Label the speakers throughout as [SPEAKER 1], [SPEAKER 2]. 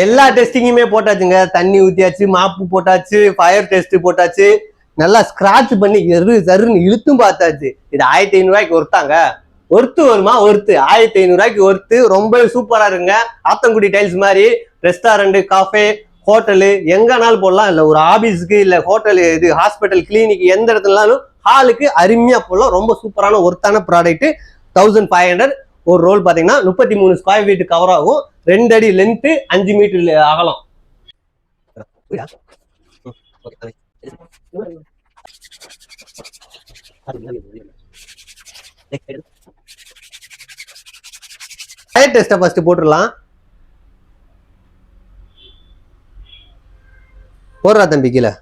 [SPEAKER 1] எல்லா டெஸ்டிங்குமே போட்டாச்சுங்க. தண்ணி ஊத்தியாச்சு, மாப்பு போட்டாச்சு, ஃபயர் டெஸ்ட் போட்டாச்சு, நல்லா ஸ்கிராட்ச் பண்ணி சருன்னு இழுத்தும் பார்த்தாச்சு. இது 1500 ஒருத்தாங்க. ஒருத்து வருமா? ஒருத்து 1500 ஒருத்து. ரொம்ப சூப்பரா இருக்குங்க. ஆத்தங்குடி டைல்ஸ் மாதிரி ரெஸ்டாரண்ட், காஃபே, ஹோட்டலு எங்கனாலும் போடலாம். இல்ல ஒரு ஆபீஸுக்கு, இல்ல ஹோட்டல், இது ஹாஸ்பிட்டல், கிளினிக், எந்த இடத்துலனாலும் ஹாலுக்கு அருமையா போடலாம். ரொம்ப சூப்பரான ஒர்த்தான ப்ராடக்ட். 1500 ஒரு ரோல் பாத்தீங்கன்னா 33 ஸ்கொயர் ஃபீட் கவர் ஆகும். 2 அடி லென்த், 5 மீட்டர் அகலம். ஃபயர் டெஸ்ட்டை ஃபர்ஸ்ட் போட்டுடலாம். போடுறா தம்பி கீழே.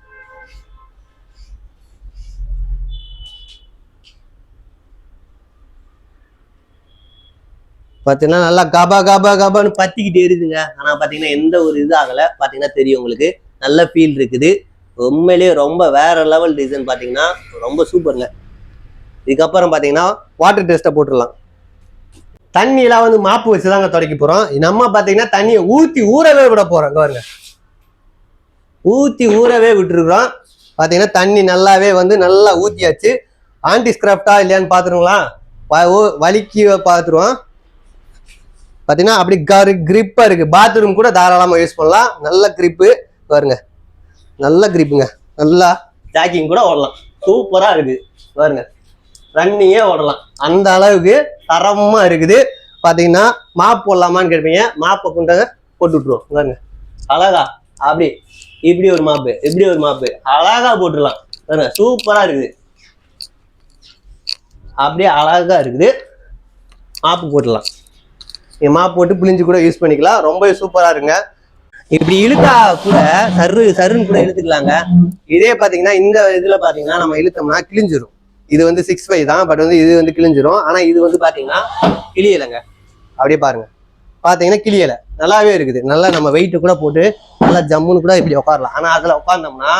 [SPEAKER 1] பாத்தீங்கன்னா நல்லா கபா கபா கபான்னு பத்திக்கிட்டு எரியுதுங்க. ஆனா பாத்தீங்கன்னா எந்த ஒரு இது ஆகல. பாத்தீங்கன்னா தெரியும் உங்களுக்கு, நல்ல ஃபீல் இருக்குது. உண்மையிலேயே ரொம்ப வேற லெவல் டிசைன். பாத்தீங்கன்னா ரொம்ப சூப்பருங்க. இதுக்கப்புறம் பாத்தீங்கன்னா வாட்டர் டெஸ்ட்டை போட்டுடலாம். தண்ணியெல்லாம் வந்து மாப்பு வச்சுதாங்க துடைக்க போறோம். நம்ம பாத்தீங்கன்னா தண்ணியை ஊத்தி ஊறவே விட போறோம். பாருங்க, ஊத்தி ஊறவே விட்டுருக்குறோம். பாத்தீங்கன்னா தண்ணி நல்லாவே வந்து நல்லா ஊத்தியாச்சு. ஆன்டி ஸ்கிராப்டா இல்லையான்னு பாத்துருங்களா? வலிக்கு பாத்துருவோம். பாத்தீங்கன்னா அப்படி கிரிப்பா இருக்கு. பாத்ரூம் கூட தாராளமா யூஸ் பண்ணலாம். நல்ல கிரிப்பு பாருங்க, நல்ல கிரிப்புங்க. நல்லா ஜாக்கிங் கூட ஓடலாம். சூப்பரா இருக்கு பாருங்க, ரன்னிங்கே ஓடலாம். அந்த அளவுக்கு தரமா இருக்குது. பாத்தீங்கன்னா மாப் போடலாமான்னு கேட்பீங்க. மாப்பை கொண்டு போட்டு விட்டுருவோம். பாருங்க அழகா அப்படி இப்படி ஒரு மாப்பு, இப்படி ஒரு மாப்பு அழகா போட்டுடலாம். பாருங்க சூப்பரா இருக்குது. அப்படியே அழகா இருக்குது. மாப்பு போட்டுடலாம். மாப்பு போட்டு பிழிஞ்சு கூட யூஸ் பண்ணிக்கலாம். ரொம்ப சூப்பரா இருங்க. இப்படி இழுத்தா கூட சருன்னு கூட இழுத்துக்கலாங்க. இதே பாத்தீங்கன்னா இந்த இதுல பாத்தீங்கன்னா நம்ம இழுத்தோம்னா கிழிஞ்சிரும். இது வந்து 6x5 தான், பட் வந்து இது வந்து கிழிஞ்சிரும். ஆனா இது வந்து பாத்தீங்கன்னா கிளியலைங்க. அப்படியே பாருங்க, பாத்தீங்கன்னா கிளியலை நல்லாவே இருக்குது. நல்லா நம்ம வெயிட் கூட போட்டு நல்லா ஜம்முன்னு கூட இப்படி உட்காரலாம். ஆனா அதுல உட்கார்ந்தோம்னா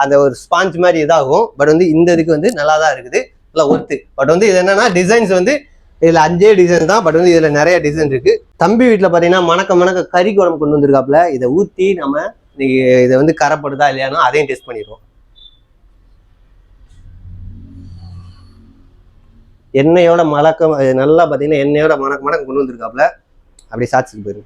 [SPEAKER 1] அந்த ஒரு ஸ்பாஞ்ச் மாதிரி இதாகும். பட் வந்து இந்த இதுக்கு வந்து நல்லா தான் இருக்குது, நல்லா ஒர்த்து. பட் வந்து இது என்னன்னா டிசைன்ஸ் வந்து இதுல 5 டிசைன் தான். பட் வந்து இதுல நிறைய டிசைன் இருக்கு. தம்பி வீட்டுல பாத்தீங்கன்னா மணக்க கறி குழம்பு கொண்டு வந்திருக்காப்புல. இதை ஊத்தி நம்ம இதை வந்து கரைப்படுதா இல்லையானோ அதையும் டெஸ்ட் பண்ணிடுவோம். எண்ணெயோட மணக்க நல்லா பாத்தீங்கன்னா எண்ணெயோட மணக்க கொண்டு வந்திருக்காப்புல. அப்படி சாட்சிக்கு போயிரு.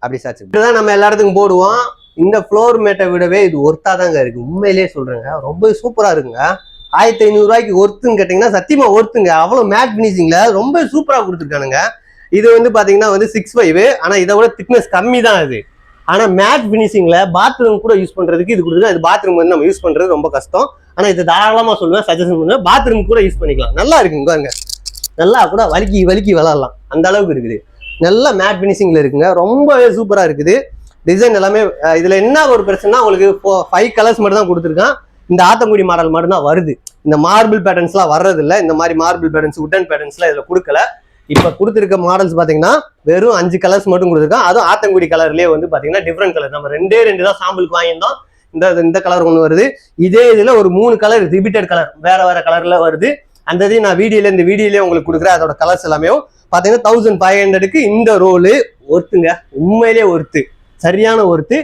[SPEAKER 1] அப்படி சாட்சி இப்படிதான் நம்ம எல்லா இடத்துக்கும் போடுவோம். இந்த ஃப்ளோர் மேட்டை விடவே இது ஒர்த்தா தாங்க இருக்கு. உண்மையிலேயே சொல்றேங்க, ரொம்ப சூப்பரா இருக்குங்க. 1500 ஒர்த்துன்னு கேட்டீங்கன்னா சத்தியமா ஒர்த்துங்க. அவ்வளவு மேட் பினிஷிங்ல ரொம்ப சூப்பரா கொடுத்துருக்கானுங்க. இது வந்து பாத்தீங்கன்னா வந்து 6x5. ஆனா இதை விட திக்னஸ் கம்மி தான் அது. ஆனா மேட் பினிஷிங்ல பாத்ரூம் கூட யூஸ் பண்றதுக்கு இது கொடுத்துருக்கா. இது பாத்ரூம் வந்து நம்ம யூஸ் பண்றது ரொம்ப கஷ்டம். ஆனா இது தாராளமா சொல்லுவேன், சஜஷன் பண்ணுவேன். பாத்ரூம் கூட யூஸ் பண்ணிக்கலாம். நல்லா இருக்குங்க பாருங்க. நல்லா கூட வலிக்கி விளாடலாம். அந்த அளவுக்கு இருக்குது. நல்ல மேட் பினிஷிங்ல இருக்குங்க. ரொம்பவே சூப்பரா இருக்குது. டிசைன் எல்லாமே இதுல என்ன ஒரு பிரச்சனைனா உங்களுக்கு 5 கலர்ஸ் மட்டும் தான் கொடுத்துருக்கான். இந்த ஆத்தங்குடி மாடல் மட்டும் தான் வருது. இந்த மார்பிள் பேட்டர்ன்ஸ் எல்லாம் வர்றது இல்லை. இந்த மாதிரி மார்பிள் பேட்டர்ன்ஸ், உட்டன் பேட்டர்ன்ஸ் எல்லாம் இதுல கொடுக்கல. இப்ப கொடுத்துருக்க மாடல்ஸ் பாத்தீங்கன்னா வெறும் 5 கலர்ஸ் மட்டும் கொடுத்துருக்கான். அதுவும் ஆத்தங்குடி கலர்லயே வந்து பாத்தீங்கன்னா டிஃப்ரெண்ட் கலர். நம்ம 2 தான் சாம்பிளுக்கு வாங்கியிருந்தோம். இந்த கலர் ஒன்று வருது. இதே இதுல ஒரு 3 கலர் ரிப்பீட்டட் கலர் வேற கலர்ல வருது. அந்த இதையும் நான் இந்த வீடியோலயே உங்களுக்கு கொடுக்குறேன். அதோட கலர்ஸ் எல்லாமே பாத்தீங்கன்னா 1500க்கு இந்த ரோலு ஒர்த்துங்க. உண்மையிலேயே ஒர்த்து, சரியான ஒர்த்து.